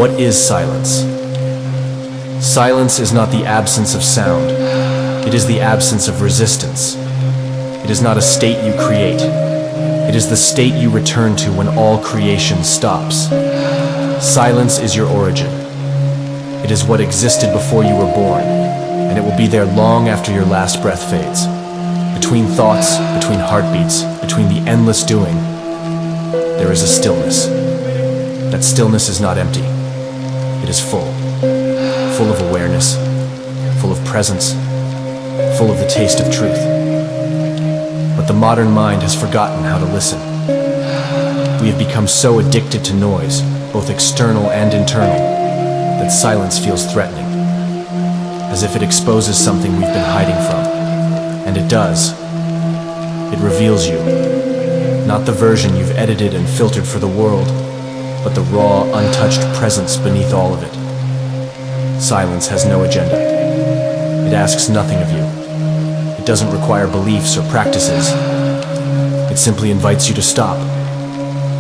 What is silence? Silence is not the absence of sound. It is the absence of resistance. It is not a state you create. It is the state you return to when all creation stops. Silence is your origin. It is what existed before you were born, and it will be there long after your last breath fades. Between thoughts, between heartbeats, between the endless doing, there is a stillness. That stillness is not empty. It is full of awareness, full of presence, full of the taste of truth. But the modern mind has forgotten how to listen. We have become so addicted to noise, both external and internal, that silence feels threatening, as if it exposes something we've been hiding from. And it does. It reveals you, not the version you've edited and filtered for the world, but the raw, untouched presence beneath all of it. Silence has no agenda. It asks nothing of you. It doesn't require beliefs or practices. It simply invites you to stop,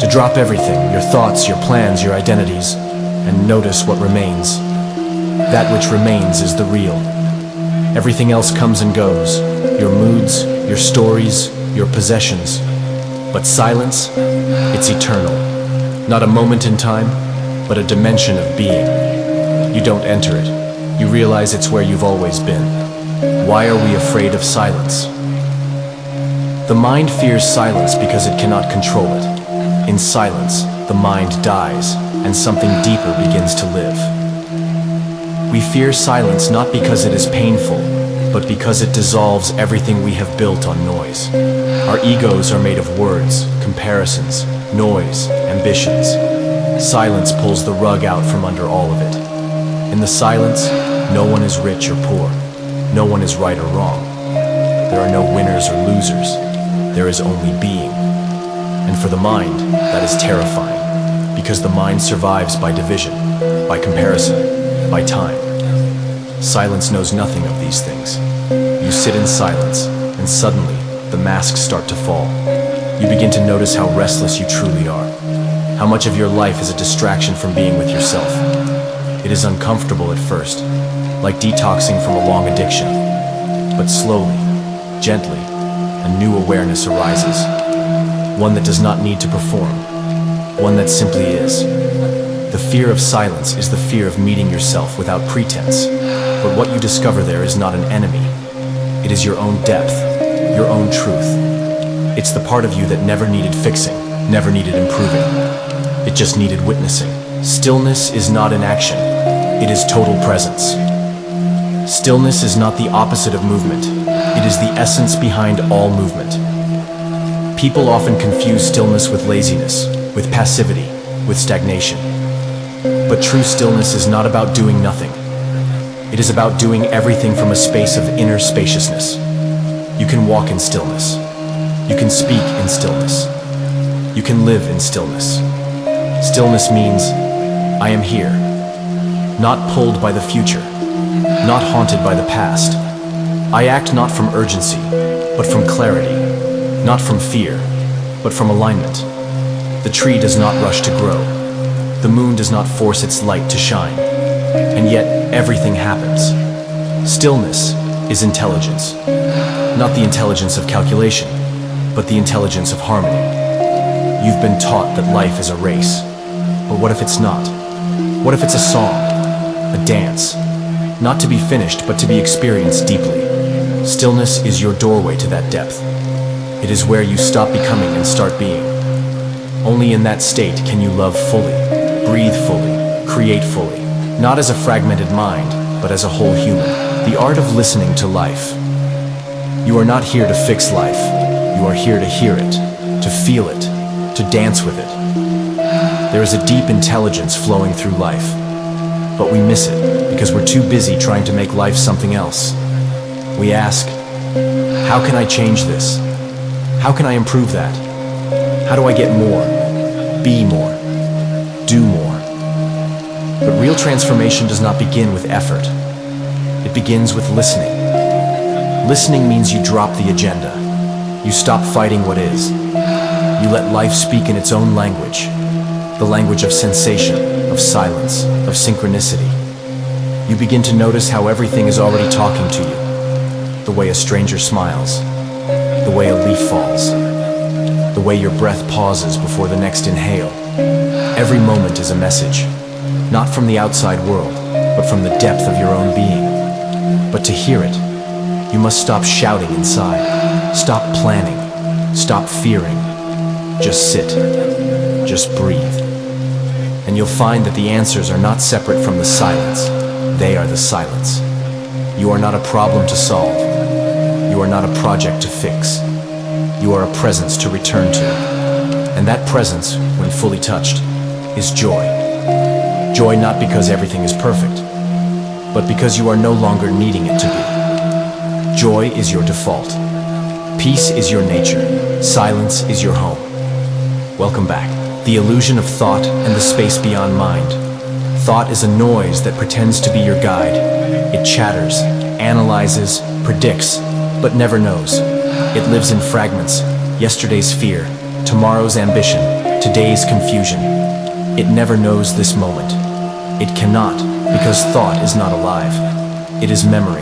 to drop everything, your thoughts, your plans, your identities, and notice what remains. That which remains is the real. Everything else comes and goes, your moods, your stories, your possessions. But silence, it's eternal. Not a moment in time, but a dimension of being. You don't enter it. You realize it's where you've always been. Why are we afraid of silence? The mind fears silence because it cannot control it. In silence, the mind dies, and something deeper begins to live. We fear silence not because it is painful, but because it dissolves everything we have built on noise. Our egos are made of words, comparisons, noise, ambitions. Silence pulls the rug out from under all of it. In the silence, no one is rich or poor. No one is right or wrong. There are no winners or losers. There is only being. And for the mind, that is terrifying, because the mind survives by division, by comparison, by time. Silence knows nothing of these things. You sit in silence, and suddenly, the masks start to fall. You begin to notice how restless you truly are, how much of your life is a distraction from being with yourself. It is uncomfortable at first, like detoxing from a long addiction. But slowly, gently, a new awareness arises. One that does not need to perform, one that simply is. The fear of silence is the fear of meeting yourself without pretense. But what you discover there is not an enemy. It is your own depth, your own truth. It's the part of you that never needed fixing, never needed improving. It just needed witnessing. Stillness is not inaction. It is total presence. Stillness is not the opposite of movement. It is the essence behind all movement. People often confuse stillness with laziness, with passivity, with stagnation. But true stillness is not about doing nothing. It is about doing everything from a space of inner spaciousness. You can walk in stillness. You can speak in stillness. You can live in stillness. Stillness means, I am here. Not pulled by the future. Not haunted by the past. I act not from urgency, but from clarity. Not from fear, but from alignment. The tree does not rush to grow. The moon does not force its light to shine. And yet, everything happens. Stillness is intelligence. Not the intelligence of calculation, but the intelligence of harmony. You've been taught that life is a race. But what if it's not? What if it's a song, a dance? Not to be finished, but to be experienced deeply. Stillness is your doorway to that depth. It is where you stop becoming and start being. Only in that state can you love fully, breathe fully, create fully. Not as a fragmented mind, but as a whole human. The art of listening to life. You are not here to fix life. You are here to hear it, to feel it, to dance with it. There is a deep intelligence flowing through life, but we miss it because we're too busy trying to make life something else. We ask, how can I change this? How can I improve that? How do I get more, be more, do more? But real transformation does not begin with effort. It begins with listening. Listening means you drop the agenda. You stop fighting what is. You let life speak in its own language, the language of sensation, of silence, of synchronicity. You begin to notice how everything is already talking to you. The way a stranger smiles, the way a leaf falls, the way your breath pauses before the next inhale. Every moment is a message, not from the outside world, but from the depth of your own being. But to hear it, you must stop shouting inside, stop planning, stop fearing. Just sit, just breathe. And you'll find that the answers are not separate from the silence. They are the silence. You are not a problem to solve. You are not a project to fix. You are a presence to return to. And that presence, when fully touched, is joy. Joy not because everything is perfect, but because you are no longer needing it to be. Joy is your default. Peace is your nature. Silence is your home. Welcome back. The illusion of thought and the space beyond mind. Thought is a noise that pretends to be your guide. It chatters, analyzes, predicts, but never knows. It lives in fragments, yesterday's fear, tomorrow's ambition, today's confusion. It never knows this moment. It cannot, because thought is not alive. It is memory,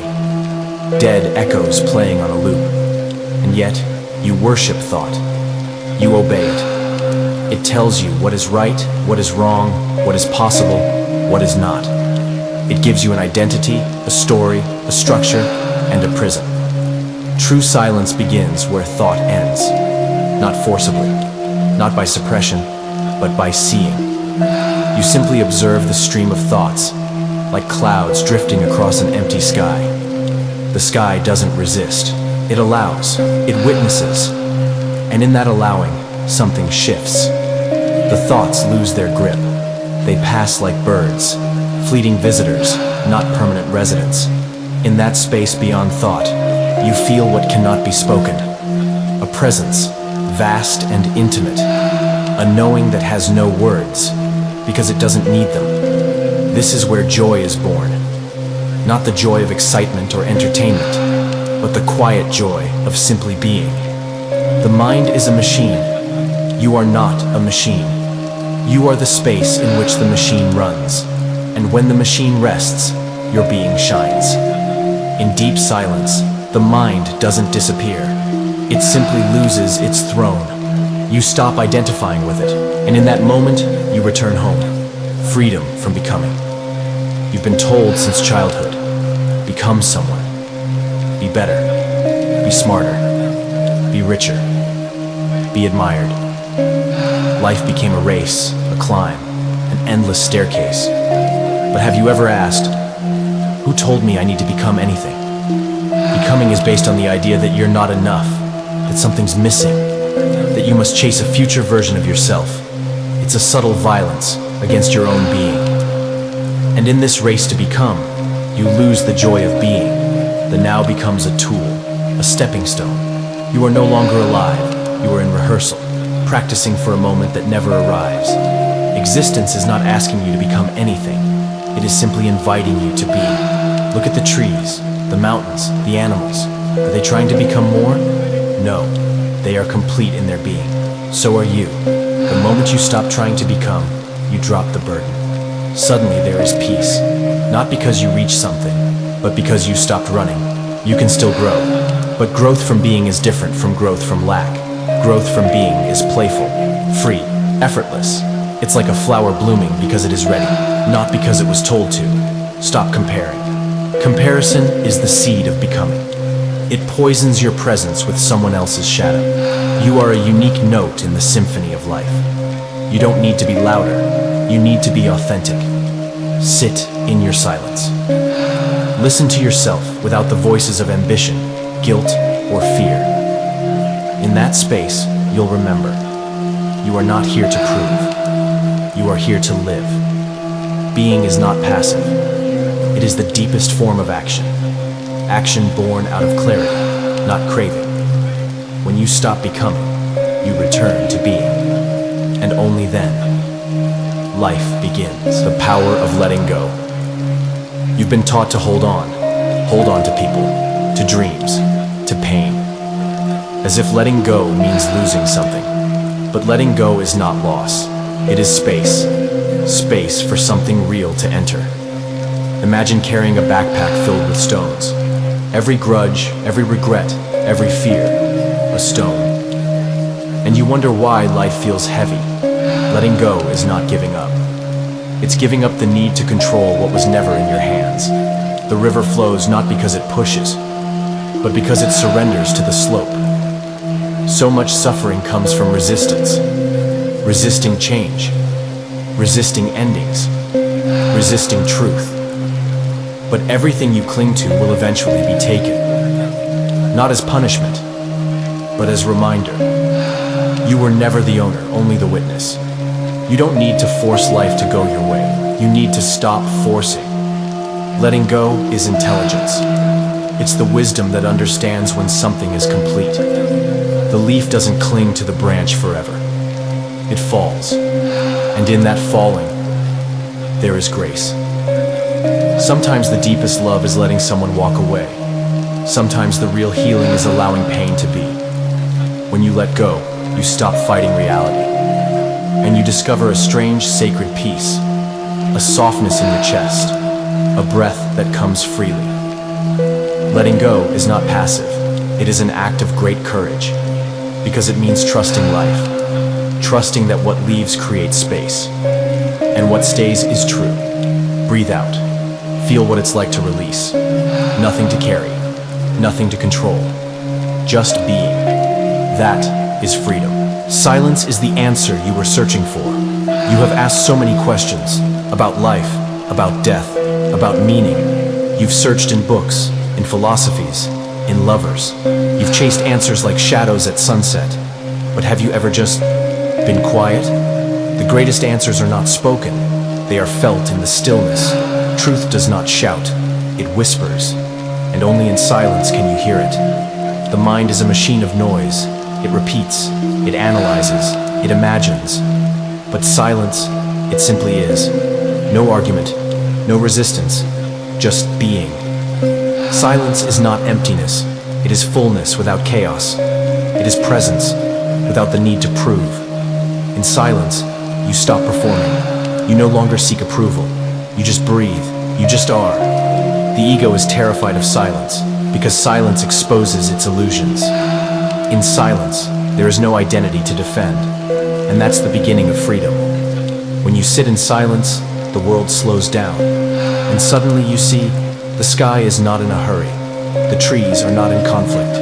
dead echoes playing on a loop. And yet, you worship thought. You obey it. It tells you what is right, what is wrong, what is possible, what is not. It gives you an identity, a story, a structure, and a prison. True silence begins where thought ends. Not forcibly, not by suppression, but by seeing. You simply observe the stream of thoughts, like clouds drifting across an empty sky. The sky doesn't resist. It allows, it witnesses. And in that allowing, something shifts. The thoughts lose their grip. They pass like birds, fleeting visitors, not permanent residents. In that space beyond thought, you feel what cannot be spoken. A presence, vast and intimate. A knowing that has no words, because it doesn't need them. This is where joy is born. Not the joy of excitement or entertainment, but the quiet joy of simply being. The mind is a machine. You are not a machine. You are the space in which the machine runs. And when the machine rests, your being shines. In deep silence, the mind doesn't disappear. It simply loses its throne. You stop identifying with it, and in that moment, you return home. Freedom from becoming. You've been told since childhood, become someone. Be better. Be smarter. Be richer. Be admired. Life became a race, a climb, an endless staircase. But have you ever asked, who told me I need to become anything? Becoming is based on the idea that you're not enough, that something's missing, that you must chase a future version of yourself. It's a subtle violence against your own being. And in this race to become, you lose the joy of being. The now becomes a tool, a stepping stone. You are no longer alive, you are in rehearsal, practicing for a moment that never arrives. Existence is not asking you to become anything. It is simply inviting you to be. Look at the trees, the mountains, the animals. Are they trying to become more? No, they are complete in their being. So are you. The moment you stop trying to become, you drop the burden. Suddenly there is peace. Not because you reach something, but because you stopped running. You can still grow. But growth from being is different from growth from lack. Growth from being is playful, free, effortless. It's like a flower blooming because it is ready, not because it was told to. Stop comparing. Comparison is the seed of becoming. It poisons your presence with someone else's shadow. You are a unique note in the symphony of life. You don't need to be louder. You need to be authentic. Sit in your silence. Listen to yourself without the voices of ambition, guilt, or fear. In that space, you'll remember, you are not here to prove. You are here to live. Being is not passive. It is the deepest form of action. Action born out of clarity, not craving. When you stop becoming, you return to being. And only then, life begins. The power of letting go. You've been taught to hold on to people, to dreams, to pain. As if letting go means losing something. But letting go is not loss. It is space. space for something real to enter. Imagine carrying a backpack filled with stones. Every grudge, every regret, every fear, a stone. And you wonder why life feels heavy. Letting go is not giving up. It's giving up the need to control what was never in your hands. The river flows not because it pushes, but because it surrenders to the slope. So much suffering comes from resistance. Resisting change. Resisting endings. Resisting truth. But everything you cling to will eventually be taken. Not as punishment, but as reminder. You were never the owner, only the witness. You don't need to force life to go your way. You need to stop forcing. Letting go is intelligence. It's the wisdom that understands when something is complete. The leaf doesn't cling to the branch forever. It falls. And in that falling, there is grace. Sometimes the deepest love is letting someone walk away. Sometimes the real healing is allowing pain to be. When you let go, you stop fighting reality. And you discover a strange, sacred peace, a softness in your chest, a breath that comes freely. Letting go is not passive. It is an act of great courage, because it means trusting life, trusting that what leaves creates space, and what stays is true. Breathe out. Feel what it's like to release. Nothing to carry, nothing to control, just being. That is freedom. Silence is the answer you were searching for. You have asked so many questions about life, about death, about meaning. You've searched in books, in philosophies, in lovers. You've chased answers like shadows at sunset. But have you ever just been quiet? The greatest answers are not spoken. They are felt in the stillness. Truth does not shout, it whispers, and only in silence can you hear it. The mind is a machine of noise. It repeats, it analyzes, it imagines. But silence, it simply is. No argument, no resistance, just being. Silence is not emptiness. It is fullness without chaos. It is presence without the need to prove. In silence, you stop performing. You no longer seek approval. You just breathe. You just are. The ego is terrified of silence because silence exposes its illusions. In silence, there is no identity to defend, and that's the beginning of freedom. When you sit in silence, the world slows down, and suddenly you see the sky is not in a hurry. The trees are not in conflict.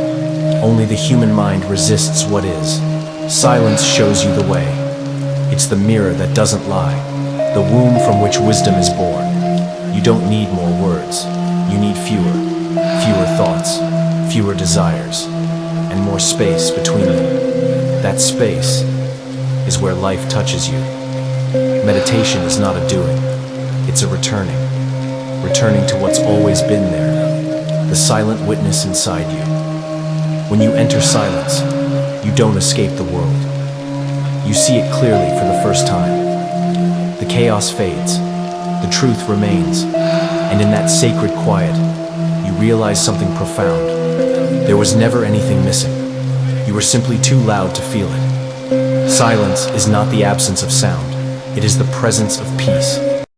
Only the human mind resists what is. Silence shows you the way. It's the mirror that doesn't lie, the womb from which wisdom is born. You don't need more words. You need fewer thoughts, fewer desires, and more space between them. That space is where life touches you. Meditation is not a doing, it's a returning to what's always been there, the silent witness inside you. When you enter silence, you don't escape the world. You see it clearly for the first time. The chaos fades, the truth remains, and in that sacred quiet, you realize something profound. There was never anything missing. You were simply too loud to feel it. Silence is not the absence of sound. It is the presence of peace.